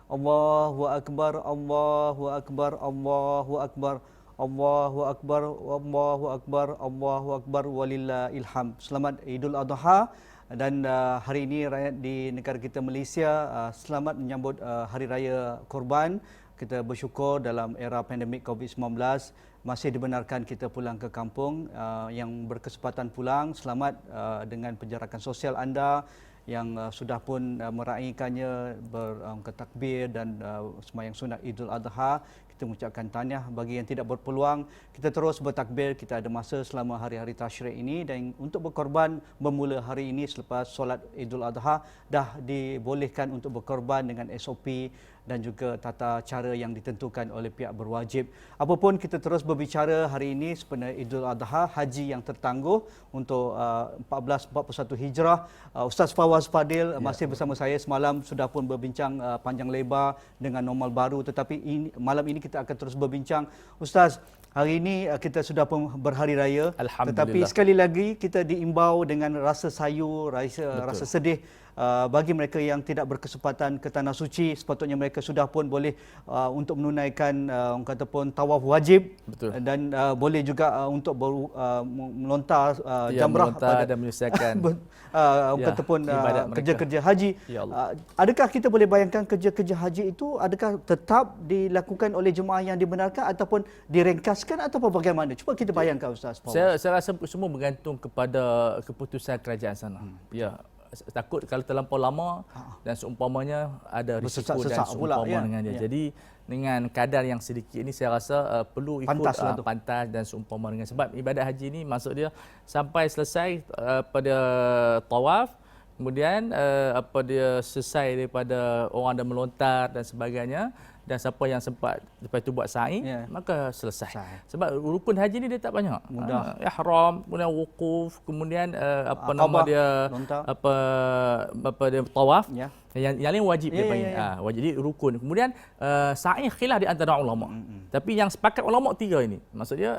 Allahu akbar, Allahu akbar, Allahu akbar, Allahu akbar, Allahu akbar, Allahu akbar, walillahil hamd. Selamat Idul Adha. Dan hari ini rakyat di negara kita Malaysia selamat menyambut Hari Raya Korban. Kita bersyukur dalam era pandemik COVID-19 masih dibenarkan kita pulang ke kampung. Yang berkesempatan pulang, selamat dengan penjarakan sosial anda yang sudah pun meraihkannya bertakbir dan sembahyang sunat Idul Adha. Kita mengucapkan tahniah. Bagi yang tidak berpeluang, kita terus bertakbir. Kita ada masa selama hari-hari tasyrik ini, dan untuk berkorban bermula hari ini selepas solat Idul Adha dah dibolehkan untuk berkorban dengan SOP dan juga tata cara yang ditentukan oleh pihak berwajib. Apapun, kita terus berbicara hari ini sebenarnya Idul Adha, haji yang tertangguh untuk 1441 Hijrah. Ustaz Fawaz Fadil masih bersama saya semalam, sudah pun berbincang panjang lebar dengan normal baru, tetapi malam ini kita akan terus berbincang. Ustaz, hari ini kita sudah pun berhari raya, tetapi sekali lagi kita diimbau dengan rasa sayu, rasa sedih. Bagi mereka yang tidak berkesempatan ke Tanah Suci, sepatutnya mereka sudah pun boleh untuk menunaikan orang kata pun tawaf wajib. Betul. Dan boleh juga untuk melontar jamrah dan menyelesaikan orang kata pun kerja-kerja haji. Adakah kita boleh bayangkan kerja-kerja haji itu adakah tetap dilakukan oleh jemaah yang dibenarkan ataupun diringkaskan ataupun bagaimana? Cuba kita bayangkan, Ustaz. Saya rasa semua bergantung kepada keputusan kerajaan sana. Ya. Takut kalau terlampau lama dan seumpamanya ada risiko dan seumpama dengan dia. Jadi dengan kadar yang sedikit ini saya rasa perlu ikut pantas dan seumpama dengan, sebab ibadat haji ini maksud dia sampai selesai pada tawaf, kemudian dia selesai daripada orang dah melontar dan sebagainya, dan siapa yang sempat lepas itu buat sa'i, maka selesai. Sebab rukun haji ni dia tak banyak. Mudah. Ihram, kemudian wukuf, kemudian nama dia dia tawaf. Yang lain wajib dia panggil. Wajib, jadi rukun. Kemudian sa'i khilaf di antara ulama. Tapi yang sepakat ulama tiga ini. Maksud dia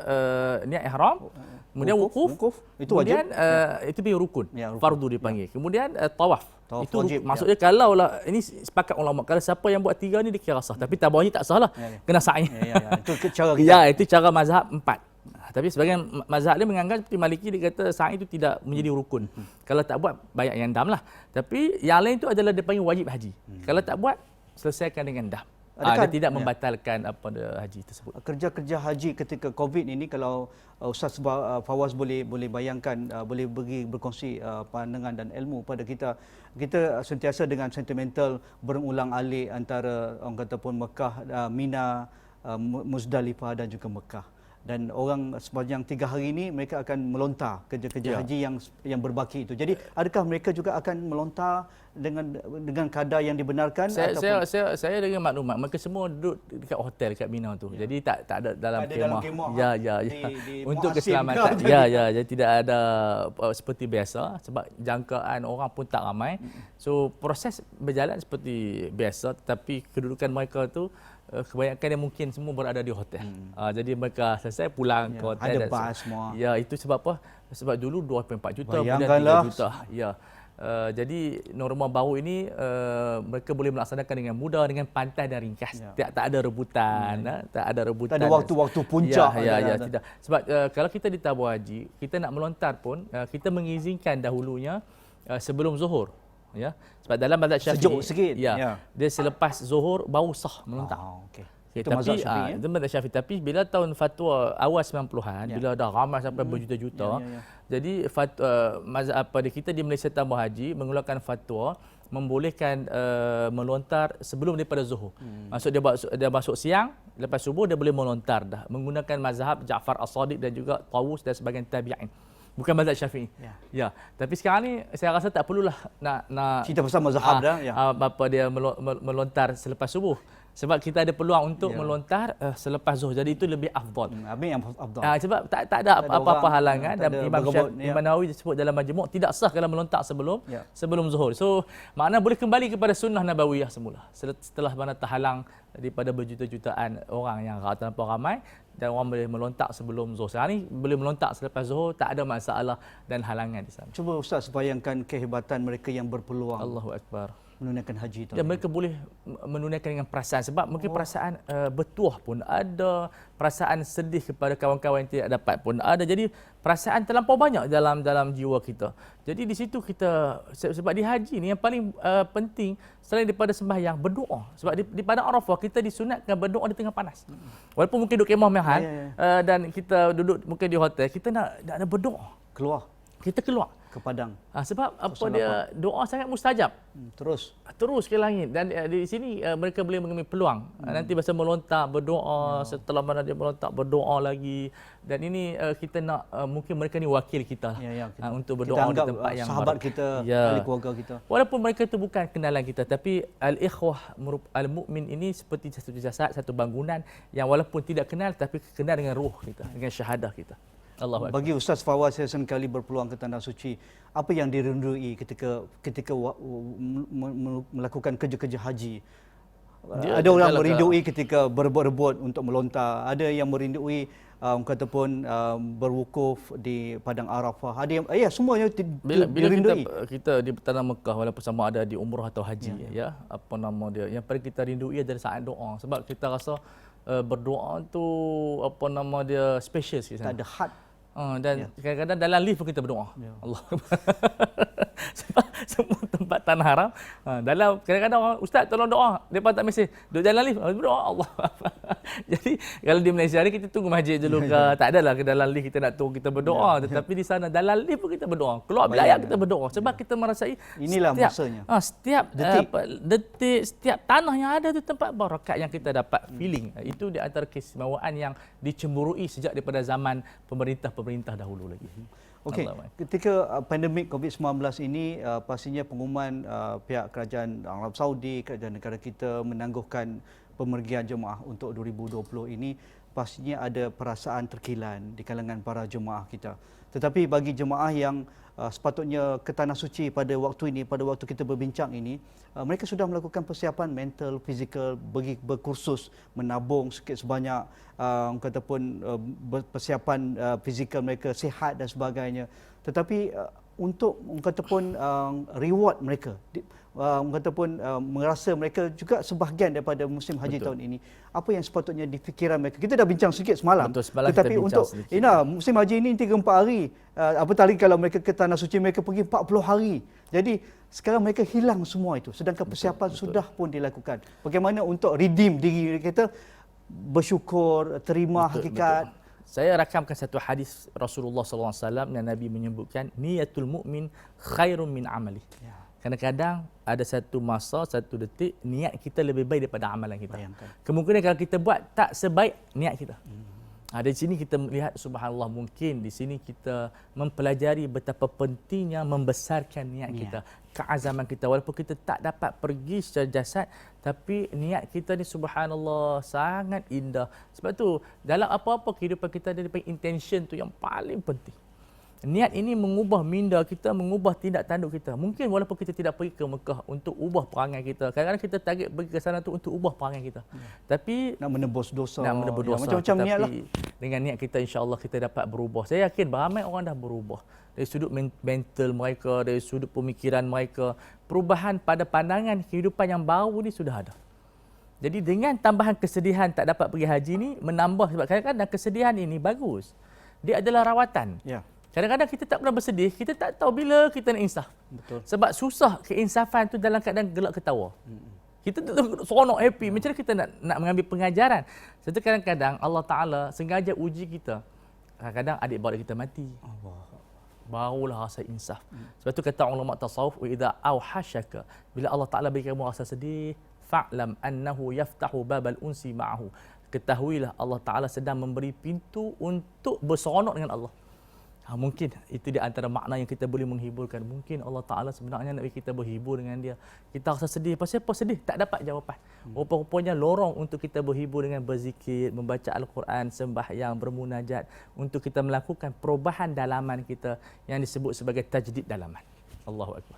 niat ihram, kemudian wukuf, itu kemudian itu dia rukun. Fardu dipanggil. Kemudian tawaf. Itu wajib, maksudnya kalau lah ini sepakat ulama, kalau siapa yang buat tiga ni dia kira sah, tapi tabawahnya tak sah lah, kena sa'i. Itu cara kita. Itu cara mazhab 4. Tapi sebagian mazhab dia menganggap seperti Maliki, dia kata sa'i itu tidak menjadi rukun. Kalau tak buat banyak yang dam lah. Tapi yang lain itu adalah dia panggil wajib haji. Kalau tak buat, selesaikan dengan dam. Dia tidak membatalkan haji tersebut. Kerja-kerja haji ketika COVID ini, kalau Ustaz Fawaz boleh bayangkan, boleh berkongsi pandangan dan ilmu pada kita. Kita sentiasa dengan sentimental berulang-alik antara orang kata pun Mekah, Mina, Muzdalifah dan juga Mekah. Dan orang sepanjang 3 hari ini mereka akan melontar kerja-kerja haji yang berbaki itu. Jadi adakah mereka juga akan melontar dengan kadar yang dibenarkan? Saya dengan maklumat mereka semua duduk dekat hotel dekat Mina tu. Jadi tak ada dalam kemah. Untuk keselamatan. Jadi tidak ada seperti biasa sebab jangkaan orang pun tak ramai. So proses berjalan seperti biasa, tetapi kedudukan mereka tu kebanyakan yang mungkin semua berada di hotel. Jadi mereka selesai pulang ke hotel. Ada bas semua. Itu sebab apa? Sebab dulu 2.4 juta, kemudian 3 juta. Jadi norma baru ini mereka boleh melaksanakan dengan mudah, dengan pantas dan ringkas. Tak ada rebutan, tak ada rebutan. Tak ada waktu-waktu puncak. Tidak. Sebab kalau kita di tabung haji, kita nak melontar pun kita mengizinkan dahulunya sebelum zuhur. Sebab dalam mazhab Syafi'i sejuk sikit. Dia selepas zuhur baru sah melontar. Itu mazhab Syafi'i. Itu mazhab Syafi'i. Tapi bila tahun fatwa awal 90-an, bila dah ramai sampai berjuta-juta, jadi mazhab kita di Malaysia Tambah Haji mengeluarkan fatwa membolehkan melontar sebelum daripada zuhur. Maksud dia masuk siang, lepas subuh dia boleh melontar dah menggunakan mazhab Ja'far As-Sadiq dan juga Tawus dan sebagian tabi'in. Bukan mazhab Syafi'i. Tapi sekarang ni saya rasa tak perlulah nak cerita pasal mazhab dah. Dia melontar selepas subuh. Sebab kita ada peluang untuk melontar selepas zuhur. Jadi itu lebih afdal. Yang afdal. Sebab tak ada apa-apa halangan, dan Imam Nawawi sebut dalam Majmu' tidak sah kalau melontar sebelum zuhur. So makna boleh kembali kepada sunnah nabawiyah semula. Setelah mana terhalang daripada berjuta-jutaan orang yang tanpa ramai, dan orang boleh melontar sebelum zuhur. Sekarang ni boleh melontar selepas zuhur, tak ada masalah dan halangan di sana. Cuba Ustaz bayangkan kehebatan mereka yang berpeluang. Allahu Akbar. menunaikan haji tahun Ya, ini? mereka boleh menunaikan dengan perasaan sebab mungkin perasaan bertuah pun ada, perasaan sedih kepada kawan-kawan yang tidak dapat pun ada. Jadi perasaan terlampau banyak dalam jiwa kita. Jadi di situ kita sebab di haji ni yang paling penting selain daripada sembahyang berdoa. Sebab di padang Arafah kita disunatkan berdoa di tengah panas. Walaupun mungkin duduk kemah mahal dan kita duduk mungkin di hotel, kita nak berdoa. Keluar Kita keluar. ke padang. Sebab apa dia doa sangat mustajab. Terus ke langit dan di sini mereka boleh mengambil peluang. Nanti masa melontar berdoa, setelah mana dia melontar berdoa lagi. Dan ini kita nak mungkin mereka ni wakil kita untuk berdoa di tempat yang sahabat kita, ahli keluarga kita. Walaupun mereka itu bukan kenalan kita, tapi al-ikhwah al-mukmin ini seperti satu jasad, satu bangunan yang walaupun tidak kenal tapi kenal dengan ruh kita, dengan syahadah kita. Bagi Ustaz Fawaz yang sekali berpeluang ke Tanah Suci, apa yang dirindui ketika melakukan kerja-kerja haji? Ada orang merindui ketika berebut-rebut untuk melontar, ada yang merindui berwukuf di padang Arafah, ada yang semuanya dirindui. Bila kita di tanah Mekah, walaupun sama ada di umrah atau haji, apa nama dia, yang paling kita rindui adalah saat doa, sebab kita rasa berdoa tu apa nama dia special sikit. Tak ada had. Dan kadang-kadang dalam lift pun kita berdoa. Allah. Sebab semua tempat tanah haram, dalam kadang-kadang orang, ustaz tolong doa, depa tak mesej, duduk dalam lift berdoa Allah. Jadi kalau di Malaysia ni kita tunggu masjid dulu ke, tak adalah ke dalam lift kita nak tunggu kita berdoa, tetapi di sana dalam lift pun kita berdoa. Keluar bilik kita berdoa sebab kita merasai inilah masanya. Setiap detik, setiap tanah yang ada tu tempat barakat yang kita dapat feeling. Itu di antara keistimewaan yang dicemburui sejak daripada zaman pemerintah dahulu lagi. Okey, ketika pandemik COVID-19 ini pastinya pengumuman pihak kerajaan Arab Saudi, kerajaan negara kita menangguhkan pemergian jemaah untuk 2020 ini, pastinya ada perasaan terkilan di kalangan para jemaah kita. Tetapi bagi jemaah yang sepatutnya ke Tanah Suci pada waktu ini, pada waktu kita berbincang ini, mereka sudah melakukan persiapan mental, fizikal, pergi berkursus, menabung sikit sebanyak, ataupun persiapan fizikal mereka sihat dan sebagainya. Tetapi untuk ataupun reward mereka, ataupun merasa mereka juga sebahagian daripada musim haji tahun ini, apa yang sepatutnya difikiran mereka? Kita dah bincang sedikit semalam. Tetapi untuk musim haji ini 3-4 hari, apatah lagi kalau mereka ke Tanah Suci mereka pergi 40 hari. Jadi sekarang mereka hilang semua itu, sedangkan persiapan sudah pun dilakukan. Bagaimana untuk redeem diri kita, bersyukur, terima hakikat. Saya rakamkan satu hadis Rasulullah SAW yang Nabi menyebutkan, niyatul mukmin khairun min amali. Kadang-kadang ada satu masa, satu detik, niat kita lebih baik daripada amalan kita. Kemungkinan kalau kita buat tak sebaik niat kita. Di sini kita melihat subhanallah, mungkin di sini kita mempelajari betapa pentingnya membesarkan niat kita, keazaman kita. Walaupun kita tak dapat pergi secara jasad, tapi niat kita ni subhanallah sangat indah. Sebab tu dalam apa-apa kehidupan kita ada intention tu yang paling penting. Niat ini mengubah minda kita, mengubah tindak tanduk kita. Mungkin walaupun kita tidak pergi ke Mekah untuk ubah perangai kita, kadang-kadang kita target pergi ke sana tu untuk ubah perangai kita. Tapi nak menebus dosa, macam-macam niat lah. Dengan niat kita, insya-Allah kita dapat berubah. Saya yakin ramai orang dah berubah. Dari sudut mental mereka, dari sudut pemikiran mereka, perubahan pada pandangan kehidupan yang baru ni sudah ada. Jadi dengan tambahan kesedihan tak dapat pergi haji ni menambah, sebab kadang-kadang kesedihan ini bagus. Dia adalah rawatan. Kadang-kadang kita tak pernah bersedih, kita tak tahu bila kita nak insaf. Betul. Sebab susah keinsafan tu dalam keadaan gelak ketawa. Kita tu seronok, happy. Macam mana kita nak mengambil pengajaran? Serta kadang-kadang Allah Ta'ala sengaja uji kita. Kadang-kadang adik-beradik kita mati. Barulah rasa insaf. Sebab tu kata ulama tasawuf, wa idza auhashaka, bila Allah Ta'ala bagi kamu rasa sedih, fa'lam annahu yaftahu babal unsi ma'ahu. Ketahuilah Allah Ta'ala sedang memberi pintu untuk berseronok dengan Allah. Mungkin itu di antara makna yang kita boleh menghiburkan. Mungkin Allah Ta'ala sebenarnya nak bagi kita berhibur dengan dia. Kita rasa sedih. Pasal apa sedih? Tak dapat jawapan. Rupa-rupanya lorong untuk kita berhibur dengan berzikir, membaca Al-Quran, sembahyang, bermunajat, untuk kita melakukan perubahan dalaman kita yang disebut sebagai tajdid dalaman. Allahu Akbar.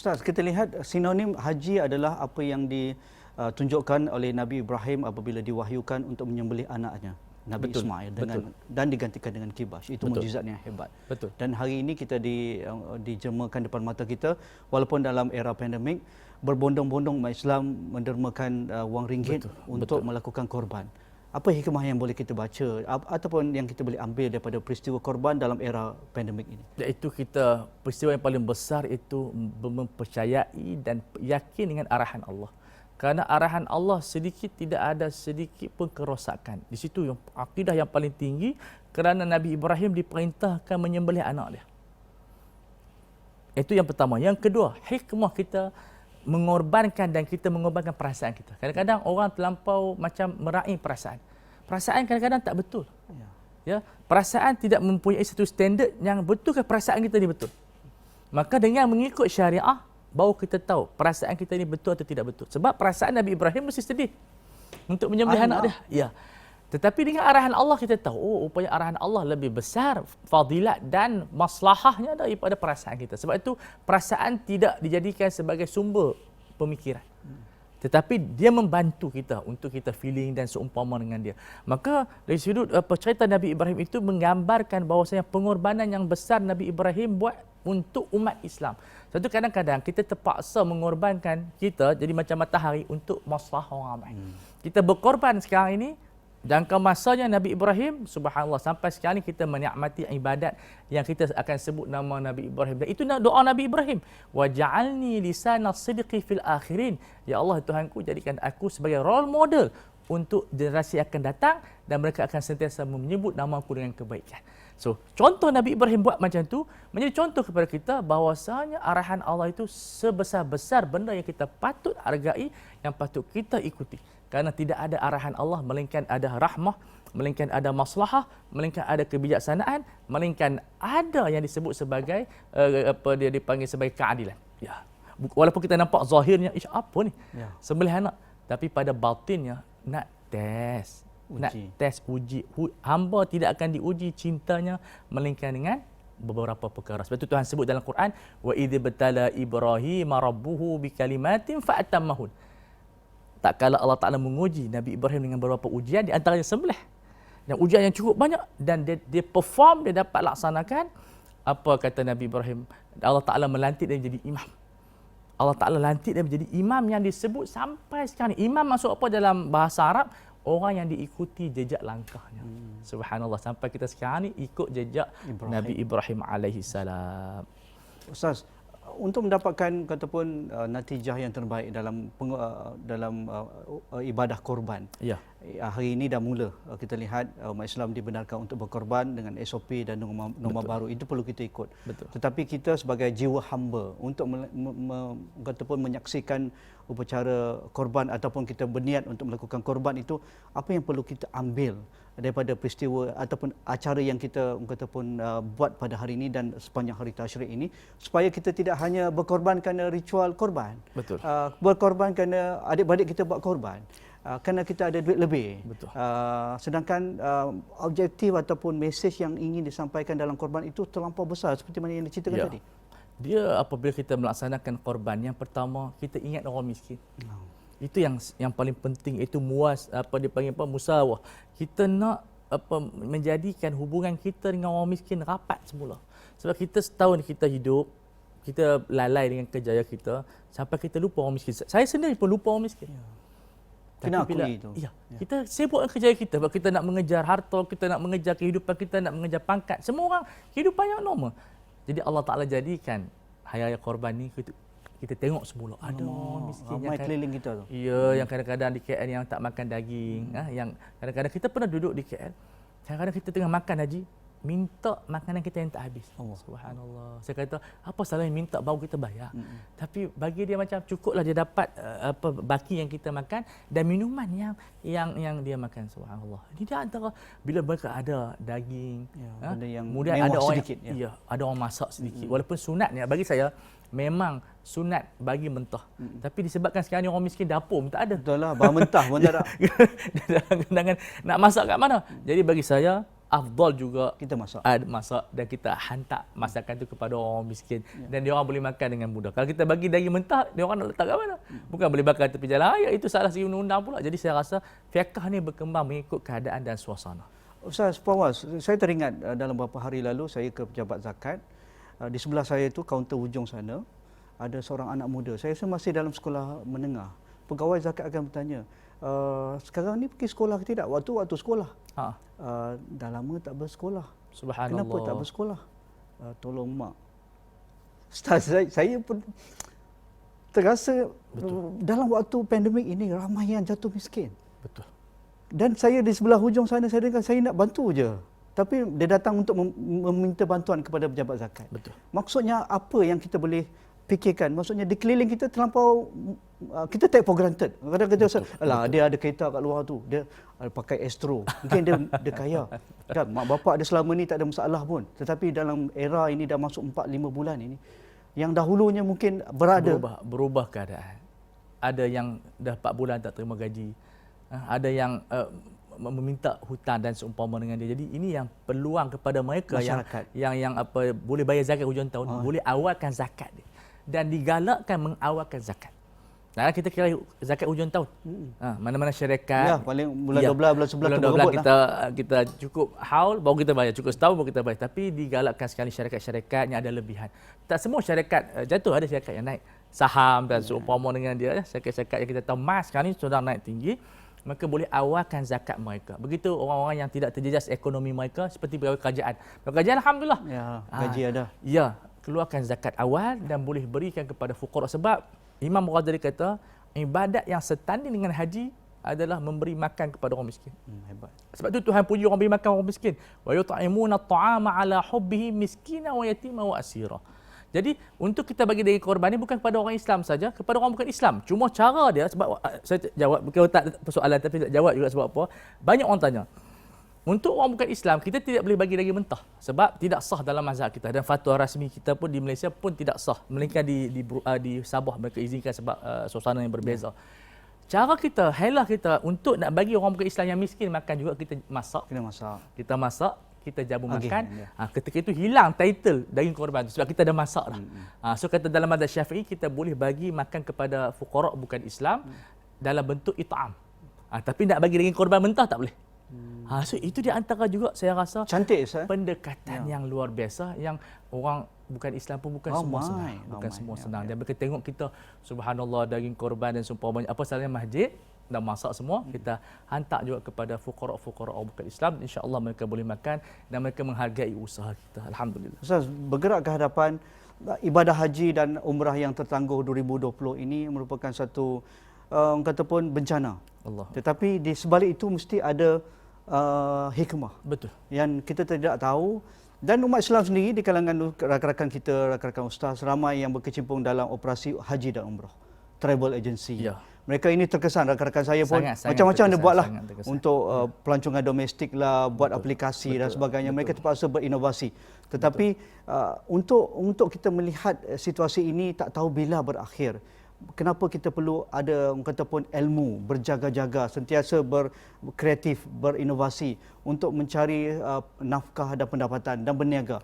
Ustaz, kita lihat sinonim haji adalah apa yang ditunjukkan oleh Nabi Ibrahim apabila diwahyukan untuk menyembelih anaknya, Nabi Betul, Ismail, betul. dan digantikan dengan kibas. Itu Betul. mukjizat yang hebat. Betul. Dan hari ini kita dijermakan depan mata kita, walaupun dalam era pandemik, berbondong-bondong umat Islam mendermakan wang ringgit untuk melakukan korban. Apa hikmah yang boleh kita baca ataupun yang kita boleh ambil daripada peristiwa korban dalam era pandemik ini? Iaitu peristiwa yang paling besar itu mempercayai dan yakin dengan arahan Allah. Kerana arahan Allah tidak ada sedikit pun kerosakan. Di situ yang akidah yang paling tinggi, kerana Nabi Ibrahim diperintahkan menyembelih anak dia. Itu yang pertama. Yang kedua, hikmah kita mengorbankan dan kita mengorbankan perasaan kita. Kadang-kadang orang terlampau macam meraih perasaan. Perasaan kadang-kadang tak betul. Ya, perasaan tidak mempunyai satu standard yang betulkah perasaan kita ni betul. Maka dengan mengikut syariah, baru kita tahu perasaan kita ni betul atau tidak betul. Sebab perasaan Nabi Ibrahim mesti sedih untuk menyembelih anak dia. Ya. Tetapi dengan arahan Allah kita tahu, rupanya arahan Allah lebih besar fadilat dan maslahahnya daripada perasaan kita. Sebab itu perasaan tidak dijadikan sebagai sumber pemikiran. Tetapi dia membantu kita untuk kita feeling dan seumpama dengan dia. Maka dari sudut cerita Nabi Ibrahim itu menggambarkan bahawasanya pengorbanan yang besar Nabi Ibrahim buat untuk umat Islam. Satu kadang-kadang kita terpaksa mengorbankan kita jadi macam matahari untuk maslahah orang ramai. Kita berkorban sekarang ini. Jangka masanya Nabi Ibrahim, subhanallah, sampai sekarang ni kita menikmati ibadat yang kita akan sebut nama Nabi Ibrahim. Dan itu doa Nabi Ibrahim. Waj'alni lisana sidqi fil akhirin. Ya Allah, Tuhanku, jadikan aku sebagai role model untuk generasi akan datang dan mereka akan sentiasa menyebut nama aku dengan kebaikan. So, contoh Nabi Ibrahim buat macam tu menjadi contoh kepada kita bahawasanya arahan Allah itu sebesar-besar benda yang kita patut hargai, yang patut kita ikuti. Kerana tidak ada arahan Allah melainkan ada rahmah, melainkan ada maslahah, melainkan ada kebijaksanaan, melainkan ada yang disebut sebagai apa dia dipanggil sebagai keadilan. Ya. Walaupun kita nampak zahirnya apa ni? Ya. Sembelih anak, tapi pada batinnya nak test. Nak test uji. Hamba tidak akan diuji cintanya melainkan dengan beberapa perkara. Sebab itu Tuhan sebut dalam Quran, wa idz batala Ibrahim rabbuhu bikalimatin fa'tammahun. Tak kala Allah Ta'ala menguji Nabi Ibrahim dengan beberapa ujian, di antaranya sembelih. Dan ujian yang cukup banyak, dan dia perform, dia dapat laksanakan. Apa kata Nabi Ibrahim? Allah Ta'ala melantik dia menjadi imam. Allah Ta'ala lantik dia menjadi imam yang disebut sampai sekarang. Imam maksud apa dalam bahasa Arab? Orang yang diikuti jejak langkahnya. Subhanallah, sampai kita sekarang ni ikut jejak Nabi Ibrahim alaihi salam. Ustaz, untuk mendapatkan kataupun natijah yang terbaik dalam ibadah korban. Ya. Hari ini dah mula kita lihat umat Islam dibenarkan untuk berkorban dengan SOP dan norma baru. Itu perlu kita ikut. Betul. Tetapi kita sebagai jiwa hamba untuk kataupun menyaksikan upacara korban ataupun kita berniat untuk melakukan korban itu, apa yang perlu kita ambil daripada peristiwa ataupun acara yang kita kataupun buat pada hari ini dan sepanjang hari tasyrik ini, supaya kita tidak hanya berkorban kerana ritual korban. Betul. Berkorban kerana adik-beradik kita buat korban. Kerana kita ada duit lebih. Betul. Sedangkan objektif ataupun mesej yang ingin disampaikan dalam korban itu terlampau besar seperti mana yang diceritakan tadi. Dia apabila kita melaksanakan korban, yang pertama kita ingat orang miskin. Itu yang paling penting, itu musawah. Kita nak menjadikan hubungan kita dengan orang miskin rapat semula. Sebab kita setahun kita hidup, kita lalai dengan kerjaya kita sampai kita lupa orang miskin. Saya sendiri pun lupa orang miskin. Kena akui itu. Kita sibuk dengan kerjaya kita. Sebab kita nak mengejar harta, kita nak mengejar kehidupan kita, nak mengejar pangkat. Semua orang kehidupan yang normal. Jadi Allah Ta'ala jadikan hari raya korban ni kita tengok semula ada orang miskin yang keliling kita tu. Ya, yang kadang-kadang di KL yang tak makan daging, yang kadang-kadang kita pernah duduk di KL. Kadang-kadang kita tengah makan haji, minta makanan kita yang tak habis. Subhanallah. Saya kata, apa salahnya minta baru kita bayar. Tapi bagi dia macam cukuplah dia dapat baki yang kita makan dan minuman yang dia makan. Subhanallah. Ini dia antara bila mereka ada daging, yang kemudian ada orang sedikit, ada orang masak sedikit. Walaupun sunatnya bagi saya memang sunat bagi mentah. Tapi disebabkan sekarang ni orang miskin dapur pun tak ada. Betul lah, bahan mentah pun tak ada. Kadang-kadang nak masak kat mana? Jadi bagi saya afdal juga Kita masak. masak dan kita hantar masakan itu kepada orang miskin dan dia orang boleh makan dengan mudah. Kalau kita bagi daging mentah, dia orang nak letak kat mana? Bukan boleh bakar tepi jalan raya, itu salah segi undang-undang pula. Jadi saya rasa fiqh ni berkembang mengikut keadaan dan suasana. Ustaz Fawaz, saya teringat dalam beberapa hari lalu saya ke pejabat zakat. Di sebelah saya itu kaunter ujung sana ada seorang anak muda. Saya rasa masih dalam sekolah menengah. Pegawai zakat akan bertanya, sekarang ni pergi sekolah ke tidak? Waktu sekolah. Dah lama tak bersekolah. Subhanallah. Kenapa tak bersekolah? Tolong mak. Ustaz, saya pun terasa dalam waktu pandemik ini ramai yang jatuh miskin. Betul. Dan saya di sebelah hujung sana, saya dengar saya nak bantu je. Tapi dia datang untuk meminta bantuan kepada pejabat zakat. Betul. Maksudnya apa yang kita boleh fikirkan? Maksudnya di keliling kita terlampau, kita take for granted. Kadang-kadang kita rasa, alah dia ada kereta kat luar tu, dia pakai Astro. Mungkin dia kaya. Kan, mak bapak dia selama ni tak ada masalah pun. Tetapi dalam era ini dah masuk 4-5 bulan ini, yang dahulunya mungkin berada. Berubah keadaan. Ada yang dah 4 bulan tak terima gaji. Ada yang meminta hutang dan seumpama dengan dia. Jadi ini yang peluang kepada mereka yang boleh bayar zakat hujung tahun, boleh awalkan zakat dia dan digalakkan mengawalkan zakat. Nah, kita kira zakat hujung tahun. Mana-mana syarikat. Ya, paling bulan 12, bulan 11 bulan 12 kita cukup haul baru kita bayar, cukup setahun baru kita bayar. Tapi digalakkan sekali syarikat-syarikat yang ada lebihan. Tak semua syarikat jatuh, ada syarikat yang naik. Saham dan seumpama dengan dia, syarikat-syarikat yang kita tahu emas sekarang ni sudah naik tinggi. Maka boleh awalkan zakat mereka. Begitu orang-orang yang tidak terjejas ekonomi mereka seperti pegawai kerajaan. Pegawai kerajaan alhamdulillah. Ya, gaji ada. Ya, keluarkan zakat awal dan boleh berikan kepada fuqara sebab Imam Ghazali kata ibadat yang setanding dengan haji adalah memberi makan kepada orang miskin. Hebat. Sebab tu Tuhan puji orang beri makan orang miskin. Wa yut'imuna at-ta'ama 'ala hubbihi miskina wa yatima wa asira. Jadi untuk kita bagi daging korban ni bukan kepada orang Islam saja, kepada orang bukan Islam. Cuma cara dia, sebab saya jawab, bukan tak persoalan tapi tak jawab juga sebab apa? Banyak orang tanya. Untuk orang bukan Islam, kita tidak boleh bagi daging mentah sebab tidak sah dalam mazhab kita dan fatwa rasmi kita pun di Malaysia pun tidak sah. Melainkan di Sabah mereka izinkan sebab suasana yang berbeza. Cara kita, helah kita untuk nak bagi orang bukan Islam yang miskin makan juga kita masak. Kita masak. Kita jamu makan. Ketika itu hilang title daging korban sebab kita dah masak dah. So kata dalam mazhab Syafi'i kita boleh bagi makan kepada fuqara bukan Islam dalam bentuk it'am. Tapi nak bagi daging korban mentah tak boleh. So itu di antara juga saya rasa cantik pendekatan yang luar biasa yang orang bukan Islam pun bukan semua senang. Bukan semua senang. Dan mereka tengok kita subhanallah daging korban dan seumpamanya apa salahnya masjid dah masak semua, kita hantar juga kepada fuqara-fuqara orang bukan Islam, insya-Allah mereka boleh makan dan mereka menghargai usaha kita. Alhamdulillah. Ustaz, bergerak ke hadapan ibadah haji dan umrah yang tertangguh 2020 ini merupakan satu orang kata pun bencana. Allah. Tetapi di sebalik itu mesti ada hikmah. Betul. Yang kita tidak tahu. Dan umat Islam sendiri di kalangan rakan-rakan kita, rakan-rakan ustaz, ramai yang berkecimpung dalam operasi haji dan umrah, travel agency. Ya. Mereka ini terkesan, rakan-rakan saya pun macam-macam dia buatlah untuk pelancongan domestik lah, buat aplikasi dan sebagainya. Mereka terpaksa berinovasi. Tetapi untuk kita melihat situasi ini tak tahu bila berakhir. Kenapa kita perlu ada orang kata pun ilmu, berjaga-jaga, sentiasa berkreatif, berinovasi untuk mencari nafkah dan pendapatan dan berniaga.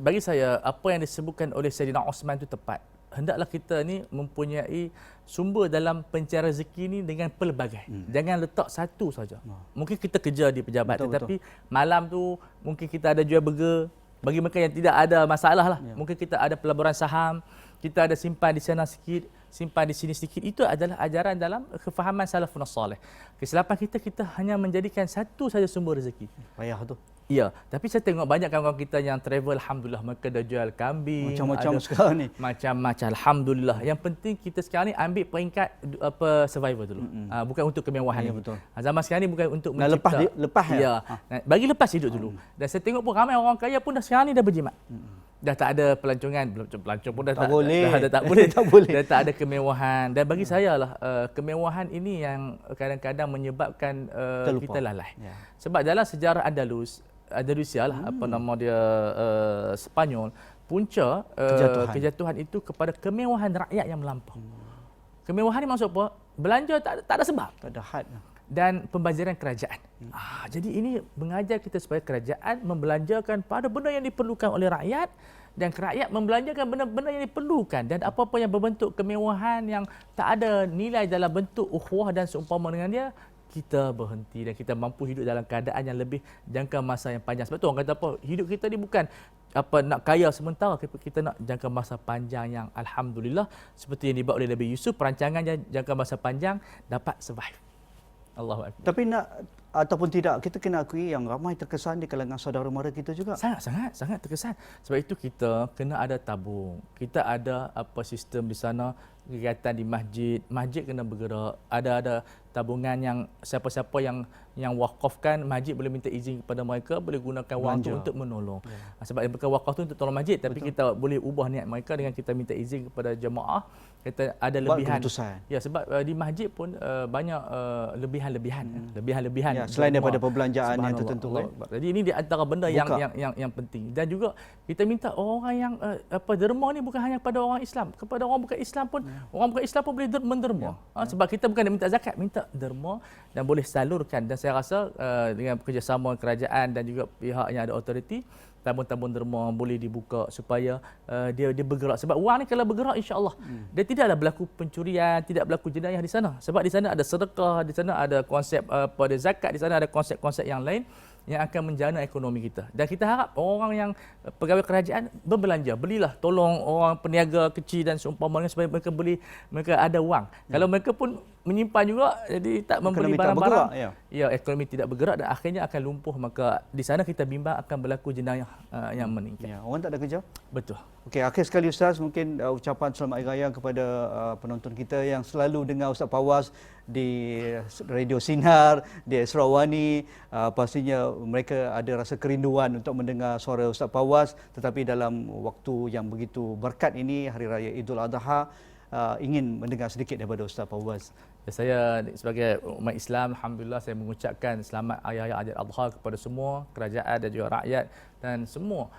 Bagi saya apa yang disebutkan oleh Sayyidina Osman itu tepat. Hendaklah kita ni mempunyai sumber dalam pencari rezeki ni dengan pelbagai. Jangan letak satu saja. Mungkin kita kerja di pejabat tetapi malam tu mungkin kita ada jual burger. Bagi mereka yang tidak ada masalah lah. Mungkin kita ada pelaburan saham, kita ada simpan di sana sikit, simpan di sini sedikit. Itu adalah ajaran dalam kefahaman salafun salih. Kesilapan kita hanya menjadikan satu saja sumber rezeki. Payah tu. Ya, tapi saya tengok banyak kawan-kawan kita yang travel, alhamdulillah mereka dah jual kambing. Macam-macam sekarang ni. Macam-macam, alhamdulillah. Yang penting kita sekarang ni ambil peringkat survival dulu. Bukan untuk kemewahan. Ya, betul. Zaman sekarang ni bukan untuk mencipta. Lepas ya. Bagi lepas hidup dulu. Dan saya tengok pun ramai orang kaya pun dah sekarang ni dah berjimat. Dah tak ada pelancongan, pelancong pun dah tak boleh. Dah tak boleh. Dah tak ada kemewahan. Dan bagi saya lah kemewahan ini yang kadang-kadang menyebabkan kita lalai. Ya. Sebab dalam sejarah Andalusia lah, apa nama dia, Spanyol, punca kejatuhan itu kepada kemewahan rakyat yang melampau. Kemewahan ni maksud apa? Belanja tak ada sebab. Tak ada had. dan pembaziran kerajaan. Jadi ini mengajar kita supaya kerajaan membelanjakan pada benda yang diperlukan oleh rakyat dan rakyat membelanjakan benda-benda yang diperlukan, dan apa-apa yang berbentuk kemewahan yang tak ada nilai dalam bentuk ukhuwah dan seumpama dengan dia, kita berhenti dan kita mampu hidup dalam keadaan yang lebih jangka masa yang panjang. Sebab tu orang kata apa, hidup kita ni bukan nak kaya sementara, kita nak jangka masa panjang yang alhamdulillah seperti yang dibuat oleh Nabi Yusuf, perancangan jangka masa panjang dapat survive. Allahu akbar. Tapi nak ataupun tidak, kita kena akui yang ramai terkesan di kalangan saudara mara kita juga. Sangat terkesan. Sebab itu kita kena ada tabung. Kita ada sistem di sana, kegiatan di masjid kena bergerak. Ada tabungan yang siapa-siapa yang wakafkan, masjid boleh minta izin kepada mereka, boleh gunakan wang itu untuk menolong. Sebab mereka wakaf tu untuk tolong masjid, tapi kita boleh ubah niat mereka dengan kita minta izin kepada jemaah. Kita ada lebihan. Ya, sebab di masjid pun banyak lebihan. Selain daripada perbelanjaan yang tertentu. Jadi ini di antara benda yang penting. Dan juga kita minta orang yang derma ni bukan hanya kepada orang Islam, kepada orang bukan Islam pun, orang bukan Islam pun boleh menderma. Sebab kita bukan minta zakat, minta derma dan boleh salurkan. Dan saya rasa dengan kerjasama kerajaan dan juga pihak yang ada autoriti, tabung-tabung derma boleh dibuka supaya dia bergerak. Sebab wang ni kalau bergerak, insya-Allah dia tidaklah berlaku pencurian, tidak berlaku jenayah di sana. Sebab di sana ada sedekah, di sana ada konsep pada zakat, di sana ada konsep-konsep yang lain yang akan menjana ekonomi kita. Dan kita harap orang yang pegawai kerajaan berbelanja, belilah, tolong orang peniaga kecil dan seumpamanya supaya mereka ada wang. Kalau mereka pun menyimpan juga, jadi tak membeli barang-barang, ekonomi tidak bergerak dan akhirnya akan lumpuh. Maka di sana kita bimbang akan berlaku jenayah yang meningkat. Orang tak ada kerja. Betul. Okey, akhir sekali Ustaz, mungkin ucapan selamat hari raya kepada penonton kita yang selalu dengar Ustaz Fawaz di Radio Sinar, di Esrawani. Pastinya mereka ada rasa kerinduan untuk mendengar suara Ustaz Fawaz, tetapi dalam waktu yang begitu berkat ini, Hari Raya Idul Adha, ingin mendengar sedikit daripada Ustaz Fawaz. Saya sebagai umat Islam, alhamdulillah saya mengucapkan selamat Hari Raya Idul Adha kepada semua kerajaan dan juga rakyat dan semua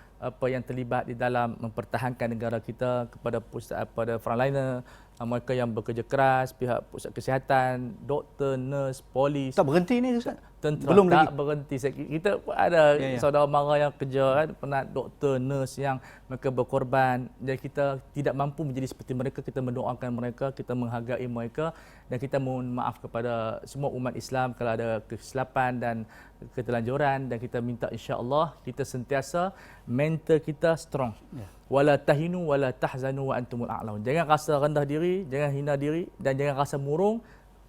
yang terlibat di dalam mempertahankan negara kita, kepada frontliner, mereka yang bekerja keras, pihak pusat kesihatan, doktor, nurse, polis. Tak berhenti ni Ustaz? Tentera belum tak lagi berhenti. Kita ada saudara mara yang kerja kan, penat doktor, nurse yang mereka berkorban, dan kita tidak mampu menjadi seperti mereka. Kita mendoakan mereka, kita menghargai mereka, dan kita mohon maaf kepada semua umat Islam kalau ada kesilapan dan keterlanjuran, dan kita minta insya-Allah kita sentiasa mental kita strong. Wala tahinu wala tahzanu wa antumul a'laun. Jangan rasa rendah diri, jangan hina diri, dan jangan rasa murung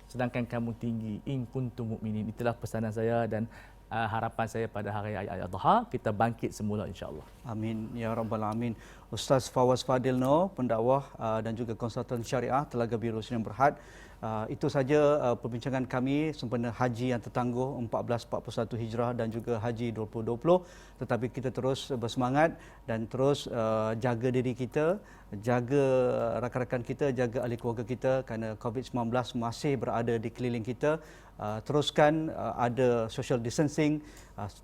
sedangkan kamu tinggi. In kuntum mukminin. Itulah pesanan saya dan harapan saya pada Hari Raya Adha, kita bangkit semula insya-Allah. Amin ya rabbal alamin. Ustaz Fawaz Fadil Noor, pendakwah dan juga konsultan syariah Telaga Biru Sdn Bhd. Itu saja perbincangan kami sempena haji yang tertangguh 1441 Hijrah dan juga haji 2020. Tetapi kita terus bersemangat dan terus jaga diri kita, jaga rakan-rakan kita, jaga ahli keluarga kita, kerana COVID-19 masih berada di keliling kita. Teruskan ada social distancing,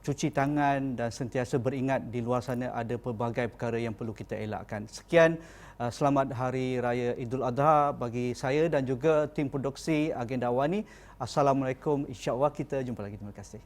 cuci tangan, dan sentiasa beringat di luar sana ada pelbagai perkara yang perlu kita elakkan. Sekian, selamat Hari Raya Idul Adha bagi saya dan juga tim produksi Agenda Awani. Assalamualaikum, insya-Allah kita jumpa lagi. Terima kasih.